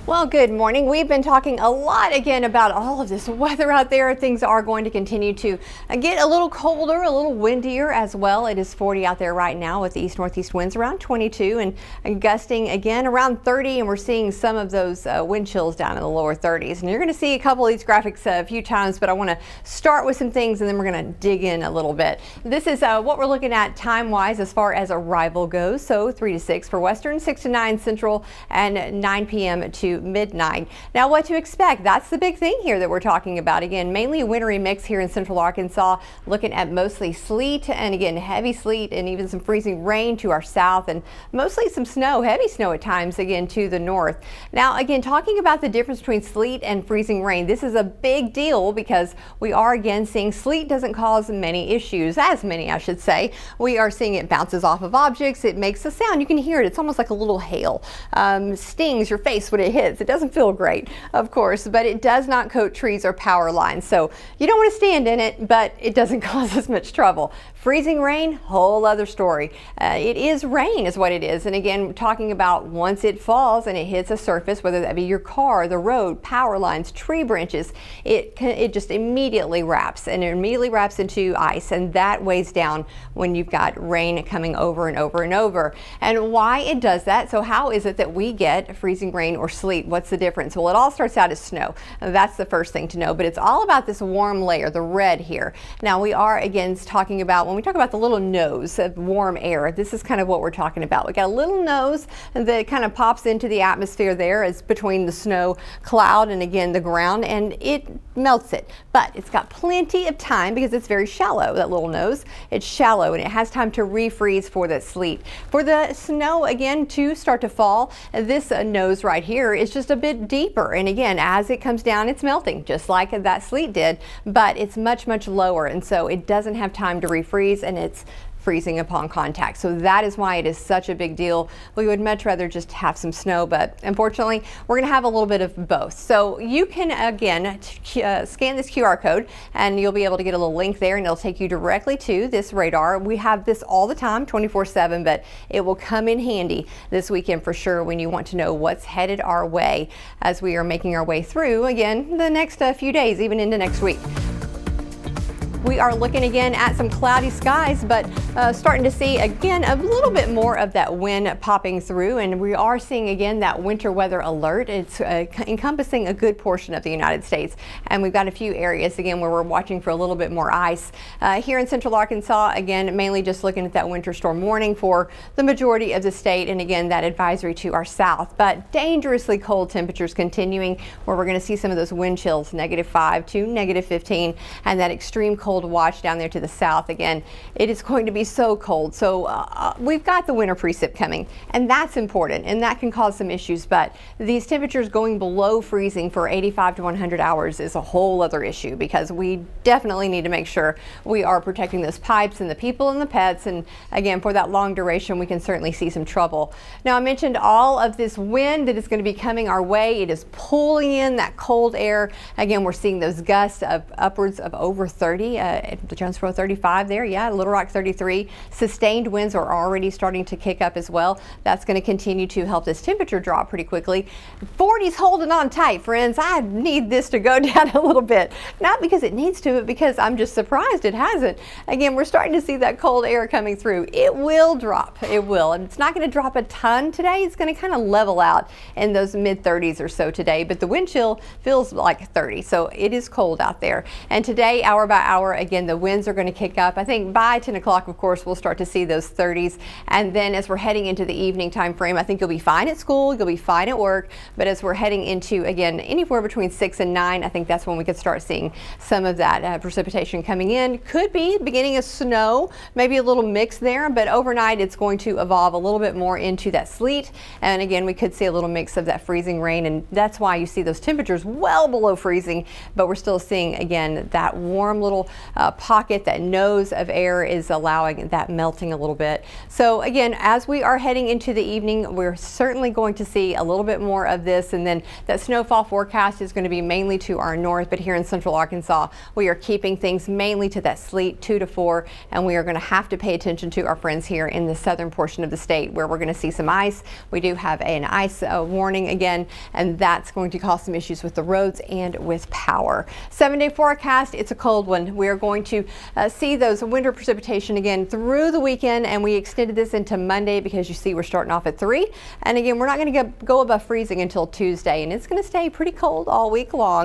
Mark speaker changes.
Speaker 1: Well, good morning. We've been talking a lot again about all of this weather out there. Things are going to continue to get a little colder, a little windier as well. It is 40 out there right now with east-northeast winds around 22 and gusting again around 30. And we're seeing some of those wind chills down in the lower 30s. And you're going to see a couple of these graphics a few times, but I want to start with some things and then we're going to dig in a little bit. This is what we're looking at time-wise as far as arrival goes. So 3 to 6 for Western, 6 to 9 Central, and 9 p.m. to midnight. Now what to expect? That's the big thing here that we're talking about. Again, mainly a wintry mix here in central Arkansas, looking at mostly sleet and again heavy sleet and even some freezing rain to our south and mostly some snow, heavy snow at times again to the north. Now again, talking about the difference between sleet and freezing rain, this is a big deal because we are again seeing sleet doesn't cause many issues, as many I should say. We are seeing it bounces off of objects, it makes a sound, you can hear it, it's almost like a little hail, stings your face when it hits. It doesn't feel great, of course, but it does not coat trees or power lines. So you don't want to stand in it, but it doesn't cause us much trouble. Freezing rain, whole other story. It is rain is what it is. And again, talking about once it falls and it hits a surface, whether that be your car, the road, power lines, tree branches, it just immediately wraps and it immediately wraps into ice. And that weighs down when you've got rain coming over and over and over. And why it does that? So how is it that we get freezing rain or sleet? What's the difference? Well, it all starts out as snow. That's the first thing to know, but it's all about this warm layer, the red here. Now we are again talking about, when we talk about the little nose of warm air, this is kind of what we're talking about. We got a little nose that kind of pops into the atmosphere there as between the snow cloud and again the ground, and it melts it. But it's got plenty of time because it's very shallow, that little nose. It's shallow and it has time to refreeze for the sleet. For the snow again to start to fall, this nose right here is just a bit deeper, and again as it comes down it's melting just like that sleet did, but it's much lower, and so it doesn't have time to refreeze and it's freezing upon contact. So that is why it is such a big deal. We would much rather just have some snow, but unfortunately we're going to have a little bit of both. So you can again scan this QR code and you'll be able to get a little link there and it'll take you directly to this radar. We have this all the time 24/7, but it will come in handy this weekend for sure when you want to know what's headed our way as we are making our way through again the next few days, even into next week. We are looking again at some cloudy skies, but starting to see again a little bit more of that wind popping through, and we are seeing again that winter weather alert. It's encompassing a good portion of the United States, and we've got a few areas again where we're watching for a little bit more ice. Here in central Arkansas, again mainly just looking at that winter storm warning for the majority of the state, and again that advisory to our south. But dangerously cold temperatures continuing, where we're going to see some of those wind chills, -5 to -15, and that extreme cold watch down there to the south. Again, it is going to be so cold. So we've got the winter precip coming, and that's important, and that can cause some issues, but these temperatures going below freezing for 85 to 100 hours is a whole other issue, because we definitely need to make sure we are protecting those pipes and the people and the pets, and again for that long duration we can certainly see some trouble. Now I mentioned all of this wind that is going to be coming our way. It is pulling in that cold air. Again, we're seeing those gusts of upwards of over 30. Jonesboro 35 there, yeah, Little Rock 33. Sustained winds are already starting to kick up as well. That's going to continue to help this temperature drop pretty quickly. 40's holding on tight, friends. I need this to go down a little bit. Not because it needs to, but because I'm just surprised it hasn't. Again, we're starting to see that cold air coming through. It will drop. It will. And it's not going to drop a ton today. It's going to kind of level out in those mid-30s or so today, but the wind chill feels like 30. So it is cold out there. And today, hour by hour, again, the winds are going to kick up. I think by 10 o'clock, of course, we'll start to see those 30s. And then as we're heading into the evening time frame, I think you'll be fine at school, you'll be fine at work. But as we're heading into, again, anywhere between 6 and 9, I think that's when we could start seeing some of that precipitation coming in. Could be beginning of snow, maybe a little mix there, but overnight it's going to evolve a little bit more into that sleet. And again, we could see a little mix of that freezing rain, and that's why you see those temperatures well below freezing, but we're still seeing, again, that warm little pocket, that nose of air is allowing that melting a little bit. So again, as we are heading into the evening, we're certainly going to see a little bit more of this, and then that snowfall forecast is going to be mainly to our north, but here in central Arkansas, we are keeping things mainly to that sleet 2 to 4, and we are going to have to pay attention to our friends here in the southern portion of the state where we're going to see some ice. We do have an ice warning again, and that's going to cause some issues with the roads and with power. 7-day forecast, it's a cold one. We are going to see those winter precipitation again through the weekend, and we extended this into Monday because you see we're starting off at 3, and again we're not going to go above freezing until Tuesday, and it's going to stay pretty cold all week long.